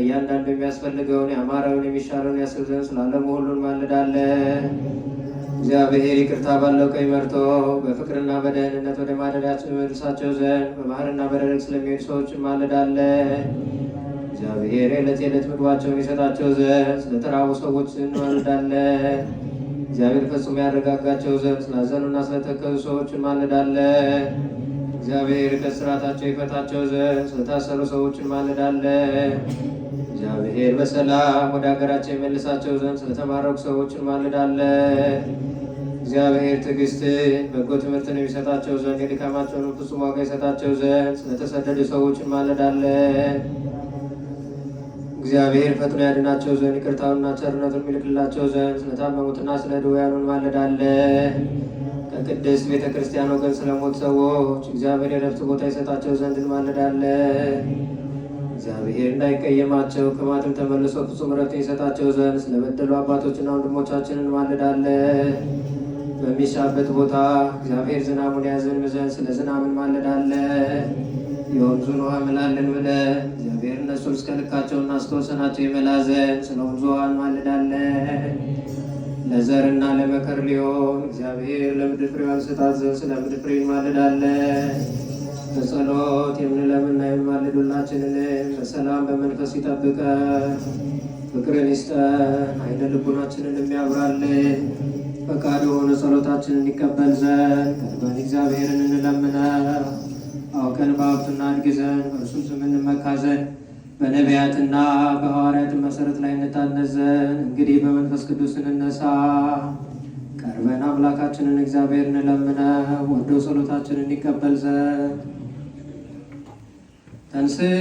እያንዳንዱ የሚያስፈልገውን ያማረውን የሚሻለውን ያስብ ዘንድ ስለ ዓለሙ ሁሉ እንማልዳለን። እግዚአብሔር ይቅርታ ባለው ቀኝ መርቶ በፍቅርና በደህንነት ወደ ማደሪያቸው ይመልሳቸው ዘንድ በባህርና በደረቅ ስለሚሄዱ ሰዎች እንማልዳለን። እግዚአብሔር የዕለት የዕለት ምግባቸውን ይሰጣቸው ዘንድ ስለተራቡ ሰዎች እንማልዳለን። እግዚአብሔር ፈጽሞ ያረጋጋቸው ዘንድ ስላዘኑና ስለተከዙ ሰዎች እንማልዳለን። እግዚአብሔር ከእስራታቸው ይፈታቸው ዘንድ ስለታሰሩ ሰዎች እንማልዳለን። እግዚአብሔር በሰላም ወደ ሀገራቸው የመልሳቸው ዘንድ ስለተማረኩ ሰዎች እንማልዳለን። እግዚአብሔር ትዕግስትን በጎ ትምህርትን የሚሰጣቸው ዘንድ የድካማቸውን ፍጹም ዋጋ ይሰጣቸው ዘንድ ስለተሰደዱ ሰዎች እንማልዳለን። እግዚአብሔር ፈጥኖ ያድናቸው ዘንድ ይቅርታውንና ቸርነቱን የሚልክላቸው ዘንድ ስለታመሙትና ስለ ድውያኑ እንማልዳለን። ከቅድስት ቤተ ክርስቲያን ወገን ስለሞት ሰዎች እግዚአብሔር የረፍት ቦታ ይሰጣቸው ዘንድ እንማልዳለን። እግዚአብሔር እንዳይቀየማቸው ከማትም ተመልሶ ፍጹም ረፍትን ይሰጣቸው ዘንድ ስለበደሉ አባቶችና ወንድሞቻችን እንማልዳለን። በሚሻበት ቦታ እግዚአብሔር ዝናሙን ያዘንብ ዘንድ ስለ ዝናብ እንማልዳለን። የወንዙን ውሃ ምላልን ብለን እግዚአብሔር እነሱን እስከ ልካቸውና እስከ ወሰናቸው ይመላ ዘንድ ስለ ወንዙ ውሃ እንማልዳለን። ለዘርና ለመከር ሊሆን እግዚአብሔር ለምድር ፍሬዋን ይሰጣት ዘንድ ስለ ምድር ፍሬ እንማልዳለን። በጸሎት የምንለምንና የምንማልዱላችንን በሰላም በመንፈስ ይጠብቀን፣ ፍቅርን ይስጠን፣ አይነ ልቡናችንን የሚያብራልን ፈቃድ የሆነ ጸሎታችንን ይቀበል ዘንድ ቀርበን እግዚአብሔርን እንለምነው። አውቀን በሀብቱና አድግ ዘንድ በእርሱም ስም እንመካ ዘንድ በነቢያትና በሐዋርያት መሰረት ላይ እንታነጽ ዘንድ እንግዲህ በመንፈስ ቅዱስ እንነሳ። ቀርበን አምላካችንን እግዚአብሔር እንለምነው ወዶ ጸሎታችንን ይቀበል ዘንድ ተንሥእ